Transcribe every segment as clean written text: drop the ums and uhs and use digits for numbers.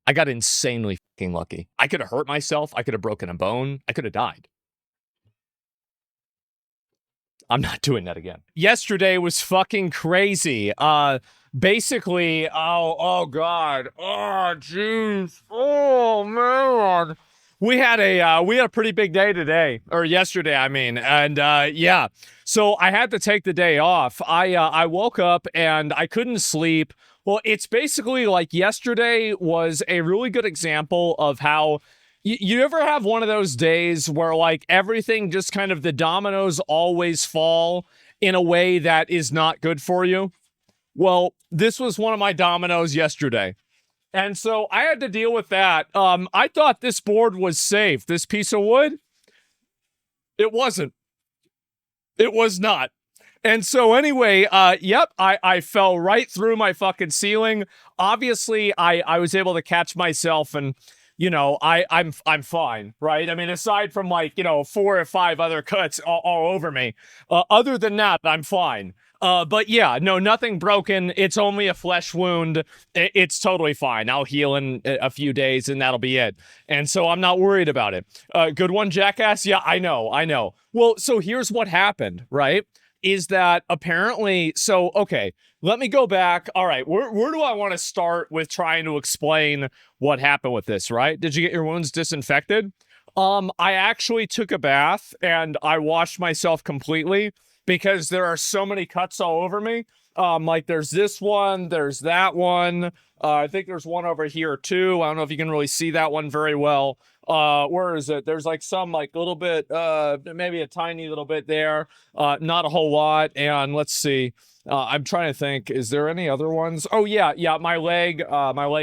I got insanely fucking lucky. I could have hurt myself. I could have broken a bone. I could have died. I'm not doing that again. Yesterday was fucking crazy. Basically, oh god, oh jeez, oh man, we had a pretty big day today, or yesterday, I mean, and yeah, so I had to take the day off. I woke up and I couldn't sleep. Well, it's basically like yesterday was a really good example of how you ever have one of those days where like everything just kind of the dominoes always fall in a way that is not good for you? Well, this was one of my dominoes yesterday. And so I had to deal with that. I thought this board was safe. This piece of wood, it wasn't. It was not. And so anyway, yep, I fell right through my fucking ceiling. Obviously, I was able to catch myself and you know, I'm fine, right? I mean, aside from like, you know, 4 or 5 other cuts all over me, other than that, I'm fine. But yeah, no, nothing broken. It's only a flesh wound. It's totally fine. I'll heal in a few days and that'll be it. And so I'm not worried about it. Good one, jackass. Yeah, I know. Well, so here's what happened, right? Is that apparently, so, okay, let me go back. All right, where do I want to start with trying to explain what happened with this, right? Did you get your wounds disinfected? I actually took a bath and I washed myself completely because there are so many cuts all over me. Like there's this one, there's that one. I think there's one over here too. I don't know if you can really see that one very well. Where is it? There's like some like little bit, maybe a tiny little bit there. Not a whole lot. And let's see. I'm trying to think. Is there any other ones? Oh yeah, my leg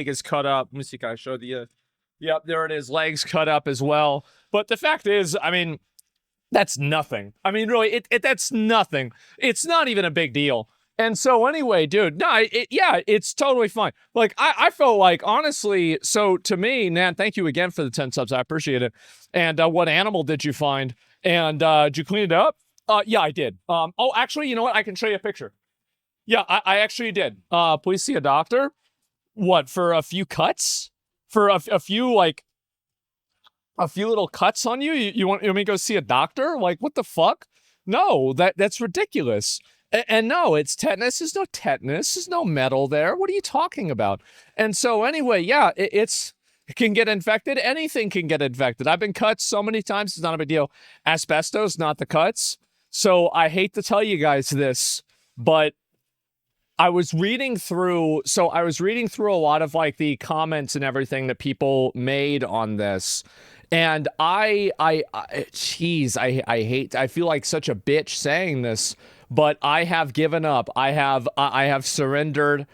is cut up. Let me see. Can I show the? Yep, there it is. Legs cut up as well. But the fact is, I mean, that's nothing. I mean, really, that's nothing. It's not even a big deal. And so anyway, dude, no, yeah, it's totally fine. Like, I felt like, honestly, so to me, Nan, thank you again for the 10 subs. I appreciate it. And what animal did you find? And did you clean it up? Yeah, I did. Oh, actually, you know what? I can show you a picture. Yeah, I actually did. Please see a doctor. What, for a few cuts? For a few, like, a few little cuts on you? You want me to go see a doctor? Like, what the fuck? No, that's ridiculous. And no, it's tetanus. There's no tetanus. There's no metal there. What are you talking about? And so anyway, yeah, it can get infected. Anything can get infected. I've been cut so many times. It's not a big deal. Asbestos, not the cuts. So I hate to tell you guys this, but I was reading through a lot of like the comments and everything that people made on this. And I feel like such a bitch saying this, but I have given up. I have surrendered.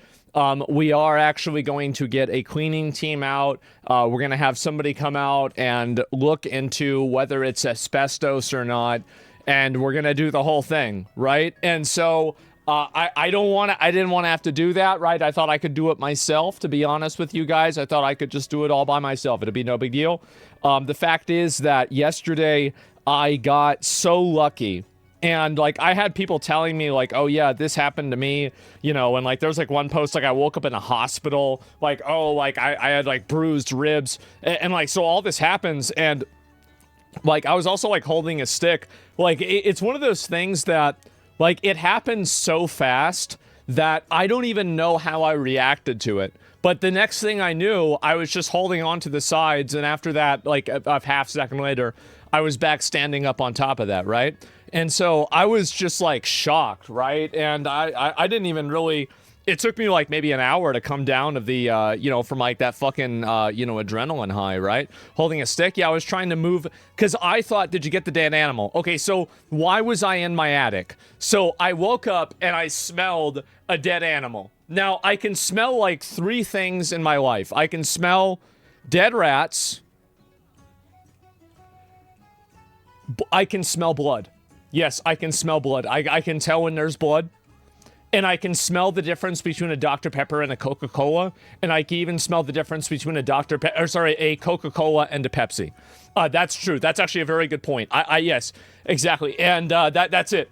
We are actually going to get a cleaning team out. We're going to have somebody come out and look into whether it's asbestos or not. And we're going to do the whole thing, right? And so I didn't want to have to do that, right? I thought I could do it myself, to be honest with you guys. I thought I could just do it all by myself. It'd be no big deal. The fact is that yesterday I got so lucky. And like I had people telling me like, oh yeah, this happened to me, you know, and like there's like one post like I woke up in a hospital, like, oh, like I had like bruised ribs and like so all this happens and like I was also like holding a stick. Like it's one of those things that like it happened so fast that I don't even know how I reacted to it. But the next thing I knew, I was just holding on to the sides, and after that, like a half second later, I was back standing up on top of that, right? And so I was just like shocked, right? And I didn't even really, it took me like maybe an hour to come down of the, you know, from like that fucking, you know, adrenaline high, right? Holding a stick. Yeah, I was trying to move because I thought, did you get the dead animal? Okay, so why was I in my attic? So I woke up and I smelled a dead animal. Now I can smell like 3 things in my life. I can smell dead rats. I can smell blood. Yes, I can smell blood. I can tell when there's blood. And I can smell the difference between a Dr. Pepper and a Coca-Cola. And I can even smell the difference between a a Coca-Cola and a Pepsi. That's true. That's actually a very good point. Yes, exactly. And that's it.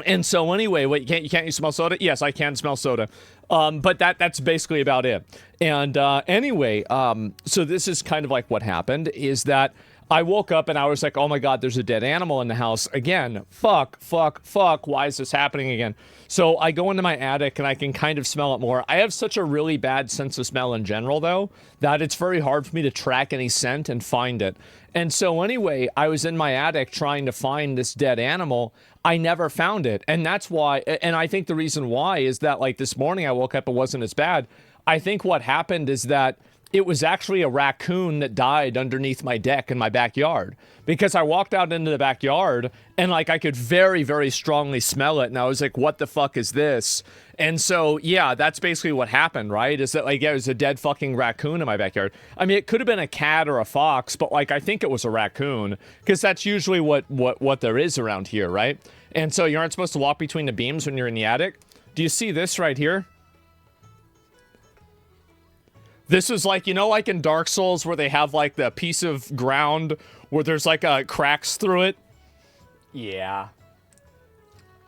And so anyway, wait, can't you smell soda? Yes, I can smell soda. But that's basically about it. And anyway, so this is kind of like what happened is that I woke up and I was like, oh my God, there's a dead animal in the house again. Fuck. Why is this happening again? So I go into my attic and I can kind of smell it more. I have such a really bad sense of smell in general, though, that it's very hard for me to track any scent and find it. And so anyway, I was in my attic trying to find this dead animal. I never found it. And that's why, and I think the reason why is that, like, this morning I woke up, it wasn't as bad. I think what happened is that it was actually a raccoon that died underneath my deck in my backyard, because I walked out into the backyard and, like, I could very, very strongly smell it. And I was like, what the fuck is this? And so, yeah, that's basically what happened, right? Is that, like, yeah, it was a dead fucking raccoon in my backyard. I mean, it could have been a cat or a fox, but, like, I think it was a raccoon, because that's usually what there is around here, right? And so you aren't supposed to walk between the beams when you're in the attic. Do you see this right here? This is like, you know, like in Dark Souls where they have like the piece of ground where there's like cracks through it? Yeah.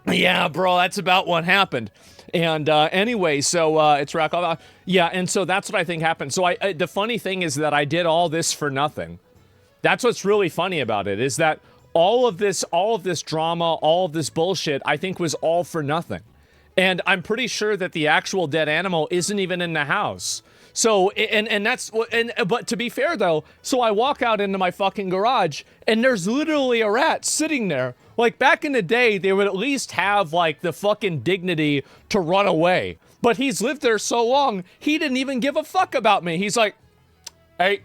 Yeah, bro, that's about what happened. And anyway, so it's rock. Yeah, and so that's what I think happened. So the funny thing is that I did all this for nothing. That's what's really funny about it, is that all of this drama, all of this bullshit, I think was all for nothing. And I'm pretty sure that the actual dead animal isn't even in the house. So, but to be fair though, so I walk out into my fucking garage and there's literally a rat sitting there. Like, back in the day, they would at least have like the fucking dignity to run away. But he's lived there so long, he didn't even give a fuck about me. He's like, hey.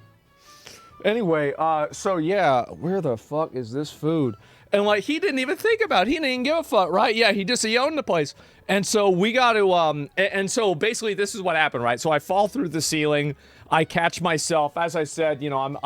Anyway, so yeah, where the fuck is this food? And, like, he didn't even think about it. He didn't even give a fuck, right? Yeah, he owned the place. And so we got to, and so basically this is what happened, right? So I fall through the ceiling. I catch myself. As I said, you know,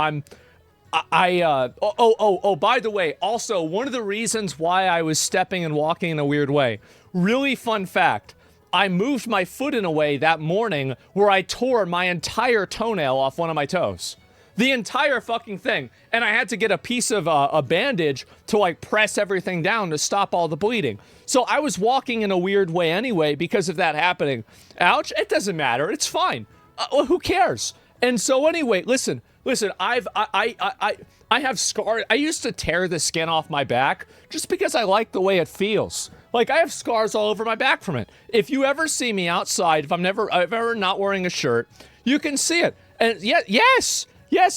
by the way, also, one of the reasons why I was stepping and walking in a weird way, really fun fact, I moved my foot in a way that morning where I tore my entire toenail off one of my toes. The entire fucking thing. And I had to get a piece of a bandage to, like, press everything down to stop all the bleeding. So I was walking in a weird way anyway because of that happening. Ouch, it doesn't matter. It's fine. Who cares? And so anyway, listen, I have scars. I used to tear the skin off my back just because I like the way it feels. Like, I have scars all over my back from it. If you ever see me outside, if I'm ever not wearing a shirt, you can see it. And yes,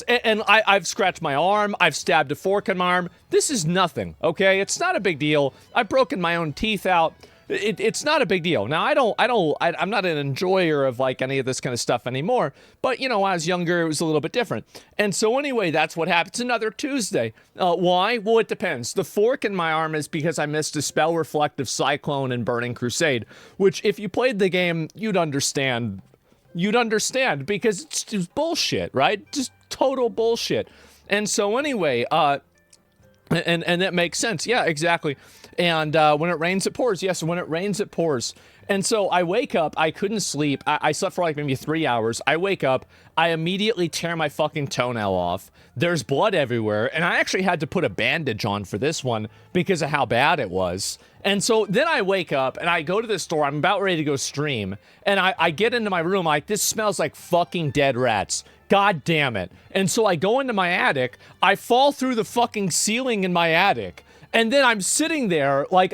and I've scratched my arm, I've stabbed a fork in my arm. This is nothing, okay? It's not a big deal. I've broken my own teeth out. It's not a big deal. Now, I'm not an enjoyer of, like, any of this kind of stuff anymore, but, you know, when I was younger, it was a little bit different. And so anyway, that's what happened. It's another Tuesday. Why? Well, it depends. The fork in my arm is because I missed a Spell Reflective Cyclone and Burning Crusade, which, if you played the game, you'd understand because it's just bullshit, right? Just total bullshit. And so anyway, and that makes sense. Yeah, exactly. And when it rains, it pours. Yes, when it rains, it pours. And so I wake up, I couldn't sleep. I slept for like maybe 3 hours. I wake up, I immediately tear my fucking toenail off. There's blood everywhere. And I actually had to put a bandage on for this one because of how bad it was. And so then I wake up and I go to the store. I'm about ready to go stream. And I get into my room like, this smells like fucking dead rats. God damn it. And so I go into my attic. I fall through the fucking ceiling in my attic. And then I'm sitting there like,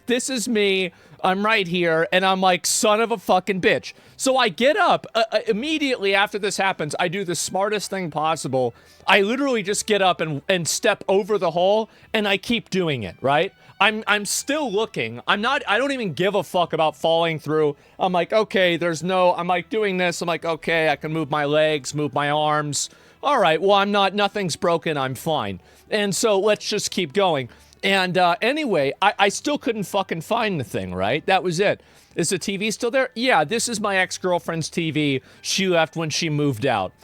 this is me. I'm right here, and I'm like, son of a fucking bitch. So I get up immediately after this happens. I do the smartest thing possible. I literally just get up and step over the hole, and I keep doing it, right? I'm still looking. I don't even give a fuck about falling through. I'm like, okay, I'm like doing this. I'm like, okay, I can move my legs, move my arms. All right, well, nothing's broken. I'm fine. And so let's just keep going. And anyway, I still couldn't fucking find the thing, right? That was it. Is the TV still there? Yeah, this is my ex-girlfriend's TV. She left when she moved out.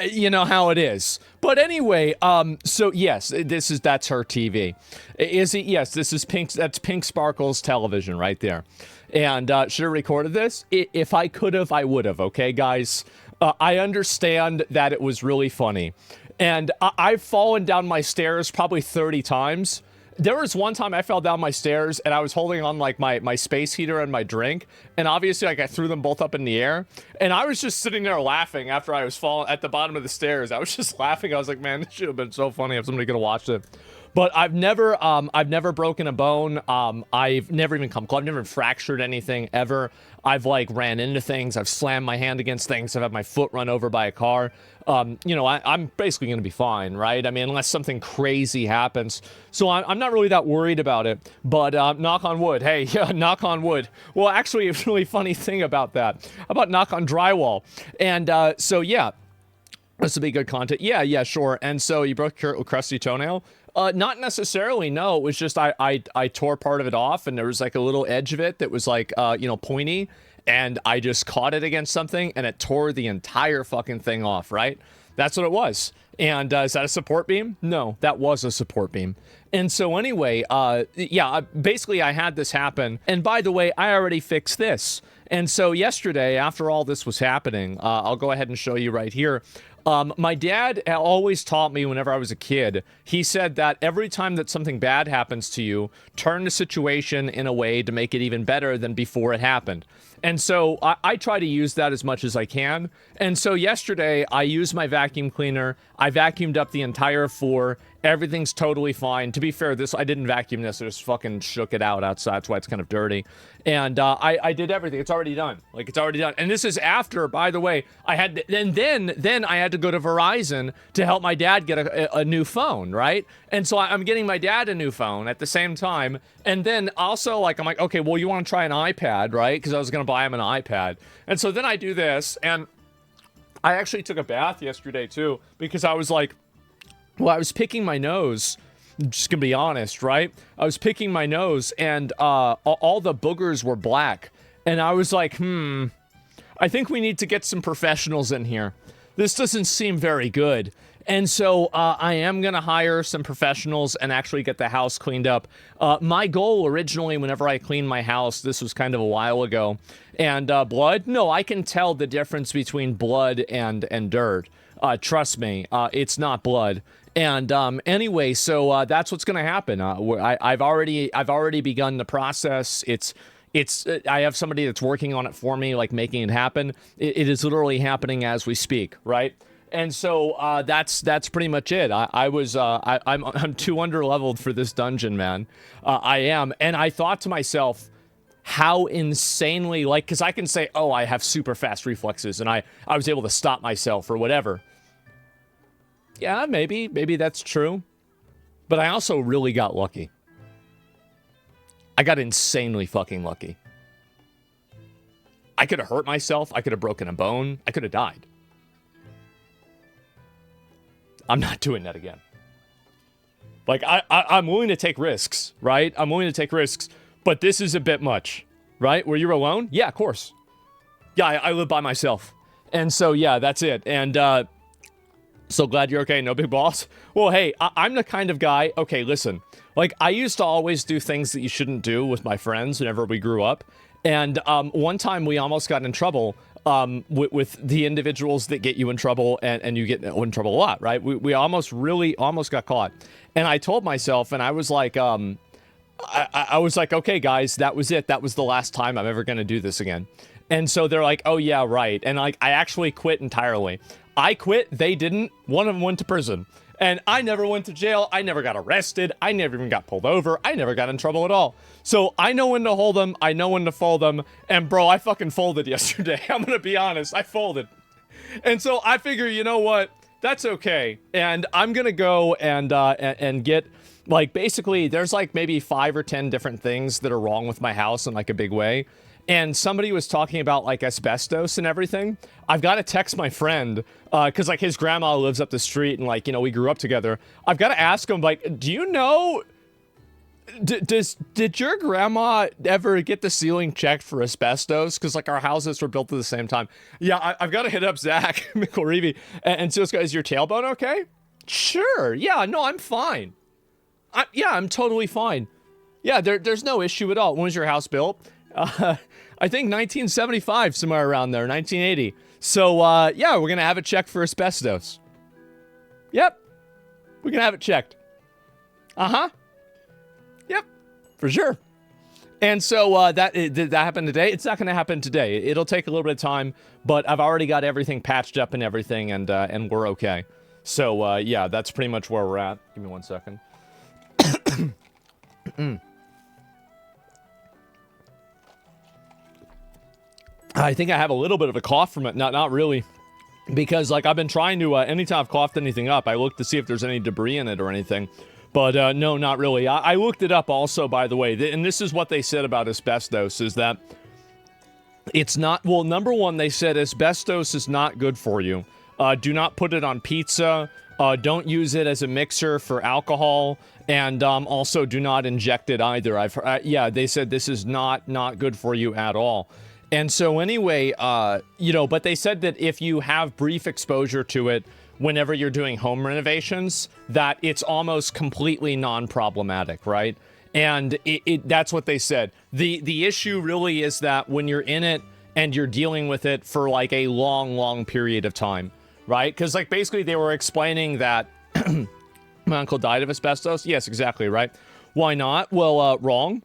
You know how it is. But anyway, so yes, that's her TV. Is it? Yes, this is Pink. That's Pink Sparkle's television right there. And should have recorded this. If I could have, I would have. Okay, guys. I understand that it was really funny. And I've fallen down my stairs probably 30 times. There was one time I fell down my stairs and I was holding on like my space heater and my drink, and obviously like I threw them both up in the air, and I was just sitting there laughing after I was falling at the bottom of the stairs. I was just laughing. I was like, man, this should have been so funny if somebody could have watched it. But I've never broken a bone. I've never even come close. I've never fractured anything ever. I've like ran into things. I've slammed my hand against things. I've had my foot run over by a car. You know, I'm basically going to be fine, right? I mean, unless something crazy happens. So I'm not really that worried about it. But knock on wood. Hey, yeah, knock on wood. Well, actually, a really funny thing about that. How about knock on drywall? And so, yeah. This would be good content. Yeah, sure. And so you broke your crusty toenail? Not necessarily, no. It was just I tore part of it off, and there was like a little edge of it that was like, you know, pointy, and I just caught it against something, and it tore the entire fucking thing off, right? That's what it was. And is that a support beam? No, that was a support beam. And so anyway, yeah, basically I had this happen. And by the way, I already fixed this. And so yesterday, after all this was happening, I'll go ahead and show you right here. My dad always taught me whenever I was a kid, he said that every time that something bad happens to you, turn the situation in a way to make it even better than before it happened. And so I try to use that as much as I can. And so yesterday I used my vacuum cleaner. I vacuumed up the entire floor. Everything's totally fine. To be fair, I didn't vacuum this. I just fucking shook it out outside. That's why it's kind of dirty. And I did everything. It's already done. Like, it's already done. And this is after, by the way, I had to, and then I had to go to Verizon to help my dad get a new phone, right? And so I'm getting my dad a new phone at the same time. And then also, like, I'm like, okay, well, you want to try an iPad, right? Because I was going to buy him an iPad. And so then I do this, and I actually took a bath yesterday, too, because I was like, well, I was picking my nose. I'm just gonna be honest, right? I was picking my nose, and all the boogers were black. And I was like, I think we need to get some professionals in here. This doesn't seem very good. And so I am gonna hire some professionals and actually get the house cleaned up. My goal originally, whenever I cleaned my house, this was kind of a while ago, and blood? No, I can tell the difference between blood and dirt. Trust me, it's not blood. And anyway, so that's what's going to happen. I've already begun the process. I have somebody that's working on it for me, like making it happen. It is literally happening as we speak, right? And so that's pretty much it. I'm too under-leveled for this dungeon, man. I am, and I thought to myself, how insanely, like, because I can say, oh, I have super fast reflexes, and I was able to stop myself or whatever. Yeah, maybe that's true. But I also really got lucky. I got insanely fucking lucky. I could have hurt myself. I could have broken a bone. I could have died. I'm not doing that again. Like, I'm willing to take risks, right? I'm willing to take risks. But this is a bit much, right? Were you alone? Yeah, of course. Yeah, I live by myself. And so, yeah, that's it. And, so glad you're okay. No big balls. Well, hey, I'm the kind of guy. Okay, listen. Like, I used to always do things that you shouldn't do with my friends whenever we grew up. And one time we almost got in trouble with the individuals that get you in trouble, and you get in trouble a lot, right? We almost got caught. And I told myself, and I was like, I was like, okay, guys, that was it. That was the last time I'm ever going to do this again. And so they're like, oh, yeah, right. And like, I actually quit entirely. I quit. They didn't. One of them went to prison. And I never went to jail. I never got arrested. I never even got pulled over. I never got in trouble at all. So I know when to hold them. I know when to fold them. And bro, I fucking folded yesterday. I'm going to be honest. I folded. And so I figure, you know what? That's okay. And I'm going to go and get, like, basically, there's like maybe 5 or 10 different things that are wrong with my house in like a big way. And somebody was talking about, like, asbestos and everything. I've got to text my friend, because, like, his grandma lives up the street, and, like, you know, we grew up together. I've got to ask him, like, do you know, did your grandma ever get the ceiling checked for asbestos? Because, like, our houses were built at the same time. Yeah, I've got to hit up Zach McElreevy and see what's going on. Is your tailbone okay? Sure. Yeah, no, I'm fine. I'm totally fine. Yeah, there's no issue at all. When was your house built? I think 1975, somewhere around there, 1980. So, yeah, we're going to have it checked for asbestos. Yep. We're going to have it checked. Uh-huh. For sure. And so did that happen today? It's not going to happen today. It'll take a little bit of time, but I've already got everything patched up and everything, and we're okay. So yeah, that's pretty much where we're at. Give me 1 second. I think I have a little bit of a cough from it. Not really, because like I've been trying to anytime I've coughed anything up, I look to see if there's any debris in it or anything. But no, not really. I looked it up also, by the way, and this is what they said about asbestos, is that it's not, well, number one, they said asbestos is not good for you. Do not put it on pizza. Don't use it as a mixer for alcohol. And also do not inject it either. Yeah, they said this is not good for you at all. And so anyway, you know, but they said that if you have brief exposure to it, whenever you're doing home renovations, that it's almost completely non-problematic, right? And that's what they said. The issue really is that when you're in it and you're dealing with it for like a long period of time, right? Because like basically they were explaining that my uncle died of asbestos. Yes, exactly, right? Why not? Well, wrong.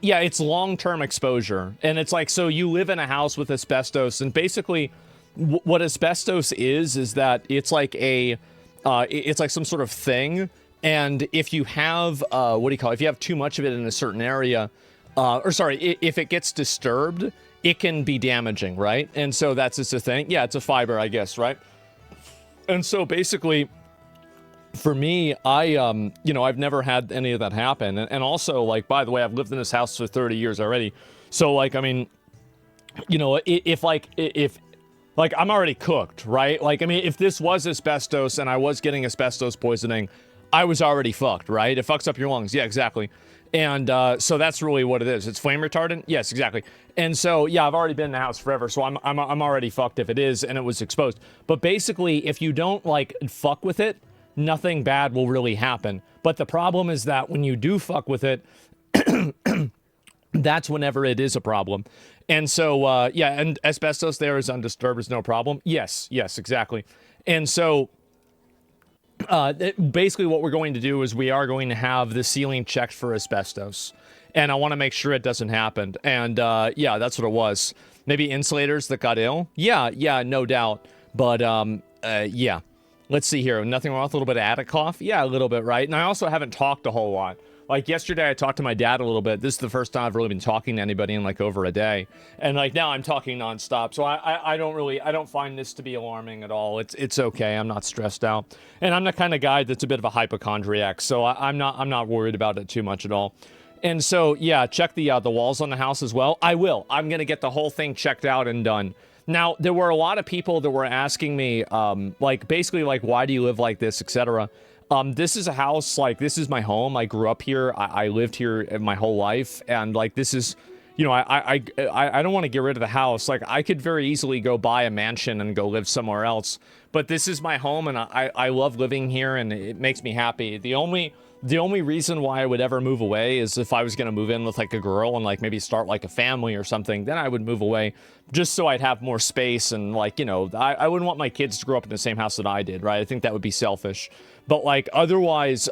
Yeah, it's long-term exposure. And it's like, so you live in a house with asbestos, and basically what asbestos is that it's like it's like some sort of thing, and if you have what do you call it? If you have too much of it in a certain area, or sorry, if it gets disturbed, it can be damaging, right? And so that's just a thing. Yeah, it's a fiber, I guess, right? And so basically, for me, you know, I've never had any of that happen, and also, like, by the way, I've lived in this house for 30 years already, so like, I mean, you know, if I'm already cooked, right? Like, I mean, if this was asbestos and I was getting asbestos poisoning, I was already fucked, right? It fucks up your lungs. Yeah, exactly. And so that's really what it is. It's flame retardant. Yes, exactly. And so, yeah, I've already been in the house forever, so I'm already fucked if it is and it was exposed. But basically, if you don't, like, fuck with it, nothing bad will really happen. But the problem is that when you do fuck with it, that's whenever it is a problem. And so, yeah, and asbestos there is undisturbed, is no problem. Yes, exactly. And so, basically what we're going to do is we are going to have the ceiling checked for asbestos. And I want to make sure it doesn't happen. And, yeah, that's what it was. Maybe insulators that got ill? Yeah, no doubt. But, yeah. Let's see here. Nothing wrong with a little bit of attic cough? Yeah, a little bit, right? And I also haven't talked a whole lot. Like, yesterday I talked to my dad a little bit. This is the first time I've really been talking to anybody in, like, over a day. And, like, now I'm talking nonstop. So I don't find this to be alarming at all. It's okay. I'm not stressed out. And I'm the kind of guy that's a bit of a hypochondriac. So I'm not worried about it too much at all. And so, yeah, check the walls on the house as well. I will. I'm going to get the whole thing checked out and done. Now, there were a lot of people that were asking me, like, basically, like, why do you live like this, etc. This is a house, like, this is my home. I grew up here. I lived here my whole life. And, like, this is, you know, I don't want to get rid of the house. Like, I could very easily go buy a mansion and go live somewhere else. But this is my home, and I love living here, and it makes me happy. The only reason why I would ever move away is if I was going to move in with, like, a girl and, like, maybe start, like, a family or something. Then I would move away just so I'd have more space. And, like, you know, I wouldn't want my kids to grow up in the same house that I did, right? I think that would be selfish. But, like, otherwise,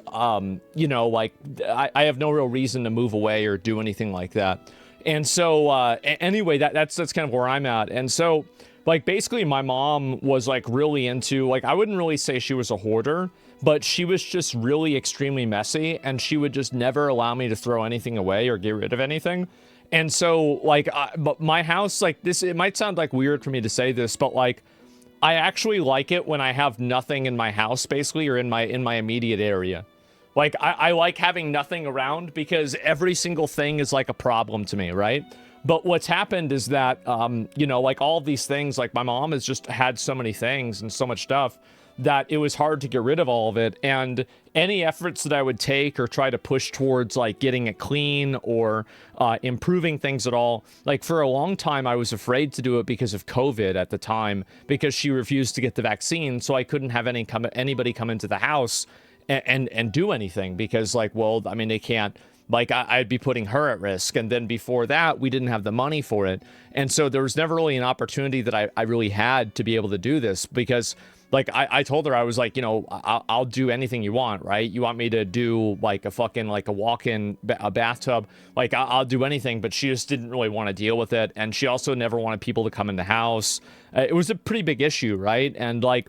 you know, like, I have no real reason to move away or do anything like that. And so, anyway, that's kind of where I'm at. And so, like, basically my mom was, like, really into, like, I wouldn't really say she was a hoarder, but she was just really extremely messy, and she would just never allow me to throw anything away or get rid of anything. And so, like, but my house, like, this, it might sound, like, weird for me to say this, but, like, I actually like it when I have nothing in my house, basically, or in my immediate area. Like, I like having nothing around, because every single thing is, like, a problem to me, right? But what's happened is that, you know, like, all these things, like, my mom has just had so many things and so much stuff that it was hard to get rid of all of it. And any efforts that I would take or try to push towards, like, getting it clean or improving things at all, like, for a long time I was afraid to do it because of COVID at the time, because she refused to get the vaccine, so I couldn't have anybody come into the house and do anything, because, like, well, I mean, they can't, like, I'd be putting her at risk. And then before that, we didn't have the money for it. And so there was never really an opportunity that I really had to be able to do this, because Like, I told her, I was like, you know, I'll do anything you want, right? You want me to do like a fucking, like a walk-in a bathtub, like I'll do anything, but she just didn't really want to deal with it. And she also never wanted people to come in the house. It was a pretty big issue, right? And like,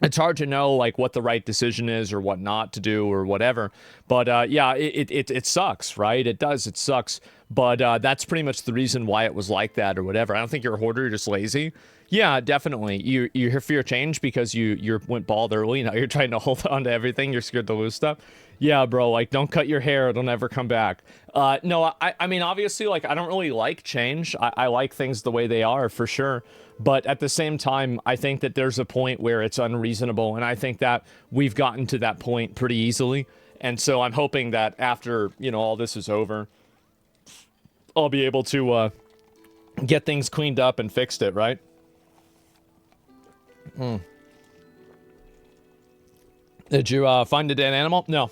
it's hard to know like what the right decision is or what not to do or whatever. But yeah, it sucks, right? It does, it sucks. But that's pretty much the reason why it was like that or whatever. I don't think you're a hoarder, you're just lazy. Yeah, definitely. You fear change because you went bald early. Now you're trying to hold on to everything. You're scared to lose stuff. Yeah, bro, like, don't cut your hair. It'll never come back. No, I mean, obviously, like, I don't really like change. I like things the way they are, for sure. But at the same time, I think that there's a point where it's unreasonable. And I think that we've gotten to that point pretty easily. And so I'm hoping that after, you know, all this is over, I'll be able to get things cleaned up and fixed it, right? Did you find a dead animal? No.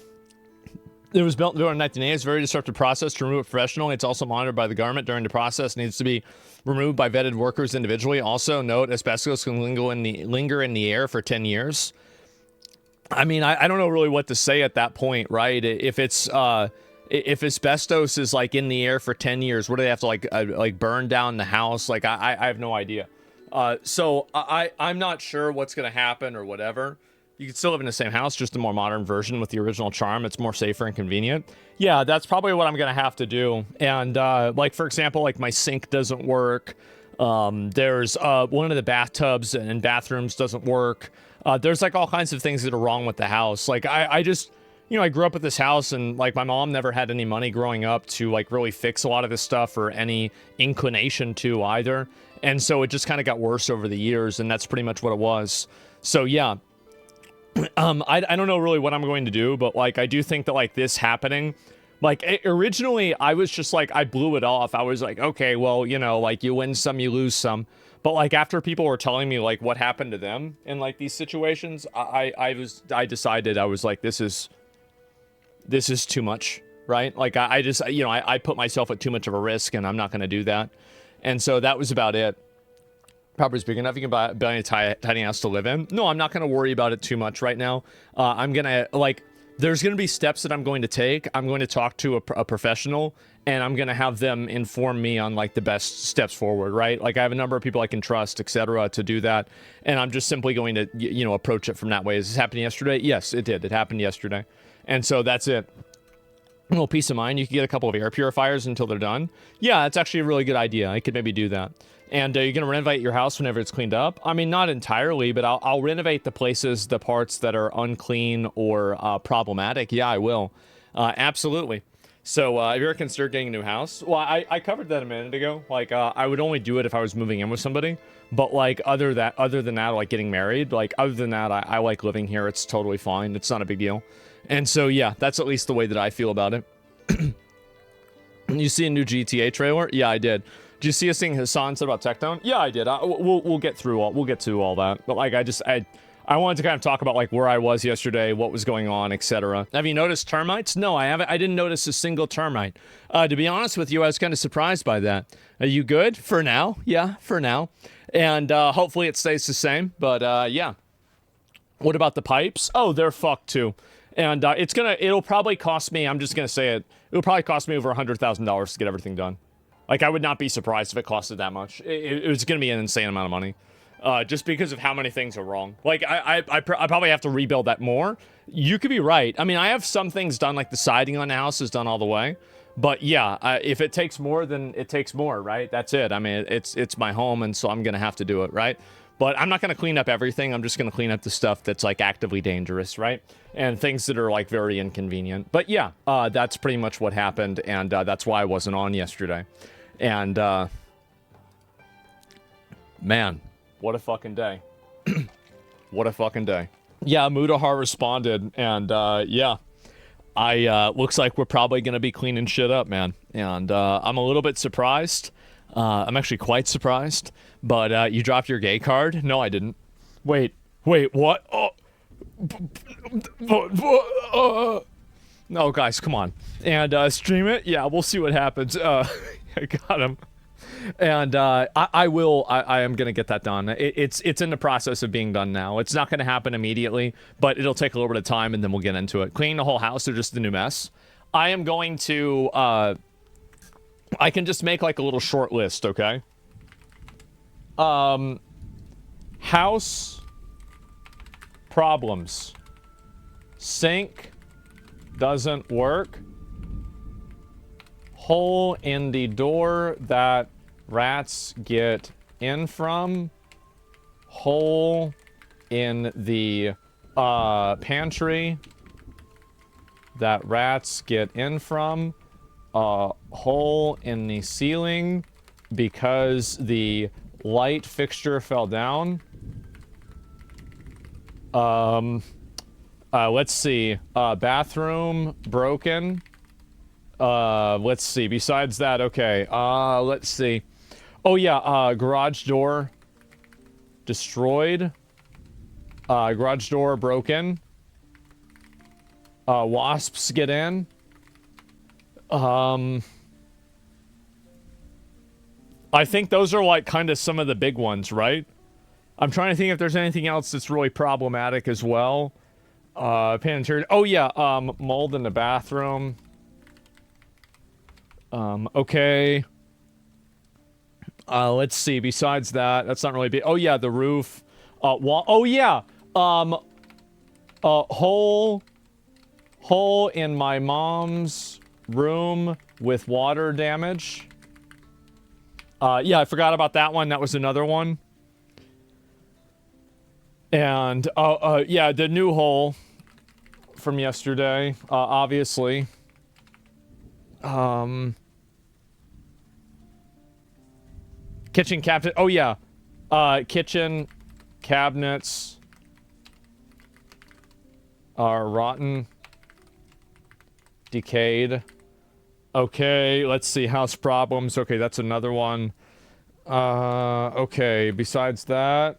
It was built during 1980. It's a very disruptive process to remove it professionally. It's also monitored by the government during the process. It needs to be removed by vetted workers individually. Also, note, asbestos can linger in the air for 10 years. I mean, I don't know really what to say at that point, right? If asbestos is like in the air for 10 years, what do they have to like burn down the house? Like, I have no idea. So I'm not sure what's going to happen or whatever. You can still live in the same house, just a more modern version with the original charm. It's more safer and convenient. Yeah, that's probably what I'm going to have to do. And, like, for example, like, my sink doesn't work. There's one of the bathtubs and bathrooms doesn't work. There's, like, all kinds of things that are wrong with the house. Like, I just, you know, I grew up at this house, and, like, my mom never had any money growing up to, like, really fix a lot of this stuff or any inclination to either. And so it just kind of got worse over the years, and that's pretty much what it was. So, yeah. I don't know really what I'm going to do, but, like, I do think that, like, this happening, like, originally, I was just, like, I blew it off. I was like, okay, well, you know, like, you win some, you lose some. But, like, after people were telling me, like, what happened to them in, like, these situations, I decided, I was like, this is too much, right? Like, I just, you know, I put myself at too much of a risk, and I'm not going to do that. And so that was about it. Property's big enough, you can buy a tiny house to live in. No, I'm not going to worry about it too much right now. I'm going to, like, there's going to be steps that I'm going to take. I'm going to talk to a professional, and I'm going to have them inform me on, like, the best steps forward, right? Like, I have a number of people I can trust, etc., to do that, and I'm just simply going to, you know, approach it from that way. Is this happening yesterday? Yes, it did. It happened yesterday. And so that's it. A little peace of mind. You can get a couple of air purifiers until they're done. Yeah, that's actually a really good idea. I could maybe do that. And you're going to renovate your house whenever it's cleaned up? I mean, not entirely, but I'll renovate the places, the parts that are unclean or problematic. Yeah, I will. Absolutely. So, have you ever considered getting a new house? Well, I covered that a minute ago. Like, I would only do it if I was moving in with somebody. But, like, other than that, like getting married, like, other than that, I like living here. It's totally fine. It's not a big deal. And so, yeah, that's at least the way that I feel about it. You see a new GTA trailer? Yeah, I did. Did you see us seeing Hassan said about Tectone? Yeah, I did. We'll get through all that. But, like, I wanted to kind of talk about, like, where I was yesterday, what was going on, etc. Have you noticed termites? No, I haven't. I didn't notice a single termite. To be honest with you, I was kind of surprised by that. Are you good? For now? Yeah, for now. And hopefully it stays the same. But yeah. What about the pipes? Oh, they're fucked too. And it'll probably cost me, I'm just gonna say it, it'll probably cost me over $100,000 to get everything done. Like, I would not be surprised if it costed that much. It was gonna be an insane amount of money. Just because of how many things are wrong. Like, I probably have to rebuild that more. You could be right. I mean, I have some things done, like the siding on the house is done all the way. But yeah, if it takes more, then it takes more, right? That's it. I mean, it's my home, and so I'm gonna have to do it, right? But I'm not going to clean up everything. I'm just going to clean up the stuff that's, like, actively dangerous, right? And things that are, like, very inconvenient. But, yeah, that's pretty much what happened, and that's why I wasn't on yesterday. And, man, what a fucking day. What a fucking day. Yeah, Mudahar responded, and, yeah. Looks like we're probably going to be cleaning shit up, man. And I'm a little bit surprised. I'm actually quite surprised. But you dropped your gay card? No, I didn't. Wait, what? Oh. No, guys, come on. And stream it? Yeah, we'll see what happens. I got him. And I am gonna get that done. It's in the process of being done now. It's not gonna happen immediately, but it'll take a little bit of time, and then we'll get into it. Cleaning the whole house or just a new mess. I am going to I can just make like a little short list, okay? House problems. Sink doesn't work. Hole in the door that rats get in from. Hole in the pantry that rats get in from. Hole in the ceiling because the light fixture fell down. Let's see. Bathroom broken. Let's see. Besides that, okay. Let's see. Oh yeah, garage door destroyed. Garage door broken. Wasps get in. I think those are like kind of some of the big ones, right? I'm trying to think if there's anything else that's really problematic as well. Oh yeah, mold in the bathroom. Okay. Let's see. Besides that, that's not really big. Oh yeah, the roof. Wall. Oh yeah. Hole in my mom's room with water damage. Yeah, I forgot about that one. That was another one. And, yeah, the new hole from yesterday, obviously. Kitchen cabinet. Oh, yeah. Kitchen cabinets are rotten. Decayed. Okay, let's see. House problems. Okay, that's another one. Okay, besides that,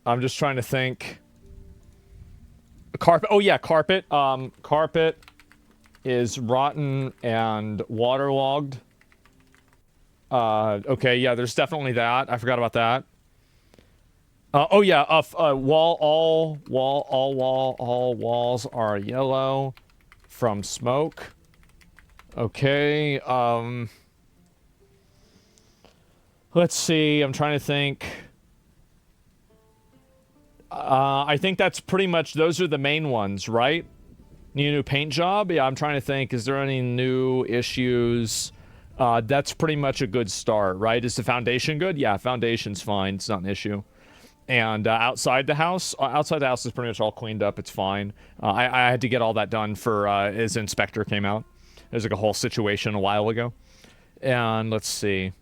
I'm just trying to think. Carpet. Oh yeah, carpet. Carpet is rotten and waterlogged. Okay, yeah, there's definitely that. I forgot about that. Oh yeah, all walls are yellow from smoke. Okay, let's see, I'm trying to think. I think that's pretty much, those are the main ones, right? Need a new paint job? Yeah, I'm trying to think, is there any new issues? That's pretty much a good start, right? Is the foundation good? Yeah, foundation's fine, it's not an issue. And outside the house is pretty much all cleaned up. It's fine. I had to get all that done for his inspector came out. There's like a whole situation a while ago. And let's see,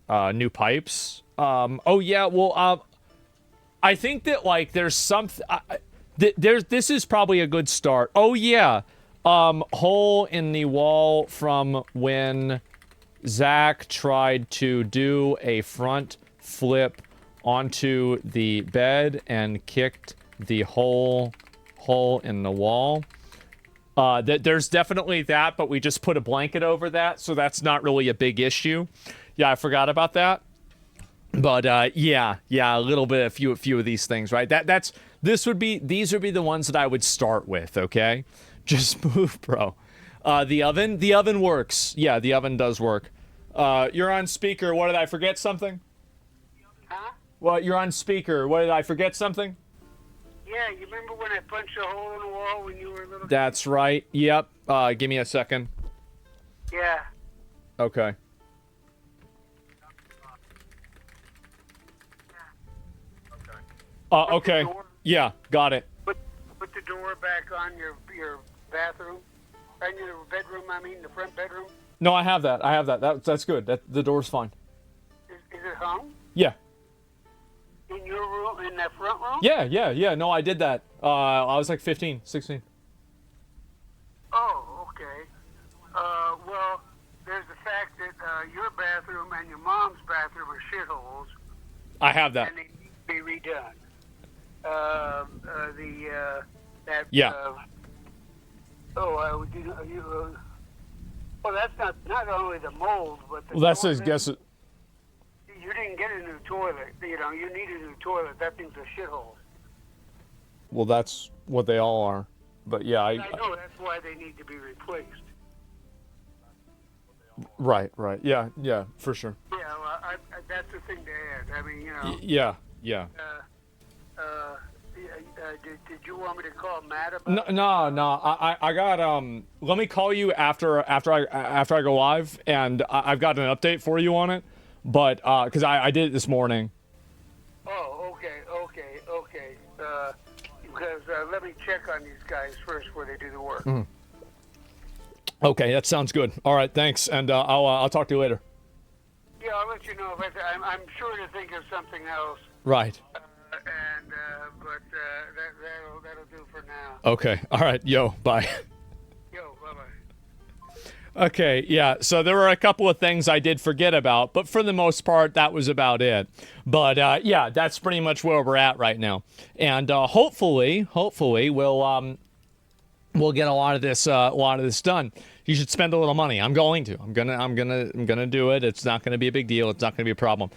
new pipes. Oh yeah, well, I think that like there's something. This is probably a good start. Oh yeah, hole in the wall from when Zach tried to do a front flip onto the bed and kicked the hole in the wall. There's definitely that, but we just put a blanket over that, so that's not really a big issue. Yeah, I forgot about that. But yeah, a little bit, a few of these things, right? These would be the ones that I would start with. Okay, just move, bro. The oven works. Yeah, the oven does work. You're on speaker. What, did I forget something? Huh? Well, you're on speaker. What, did I forget something? Yeah, you remember when I punched a hole in the wall when you were a little kid? That's right. Yep. Give me a second. Yeah. Okay. Okay. Yeah, got it. Put the door back on your bathroom, and your bedroom. I mean, the front bedroom. No, I have that. That's good. The door's fine. Is it hung? Yeah. In your room, in that front room? Yeah. No, I did that. I was like 15, 16. Oh, okay. Well, there's the fact that your bathroom and your mom's bathroom are shitholes. I have that. And they need to be redone. Well, that's not only the mold, but the Well, that's toilet. his guess. You didn't get a new toilet. You know, you need a new toilet. That thing's a shithole. Well, that's what they all are. But yeah, I know that's why they need to be replaced. right. Yeah, for sure. Yeah, well, that's the thing to add. I mean, you know. Yeah. Did you want me to call Matt about it? No. I got Let me call you after I go live, and I've got an update for you on it. But because I did it this morning. Oh, okay. Because let me check on these guys first before they do the work. Okay, that sounds good. All right, thanks, and I'll talk to you later. Yeah, I'll let you know if I'm sure to think of something else. Right. But that'll do for now. Okay. All right. Yo. Bye. Yo, bye-bye. Okay, yeah, so there were a couple of things I did forget about, but for the most part, that was about it. But, yeah, that's pretty much where we're at right now. And, hopefully, we'll get a lot of this done. You should spend a little money. I'm going to. I'm gonna do it. It's not gonna be a big deal. It's not gonna be a problem.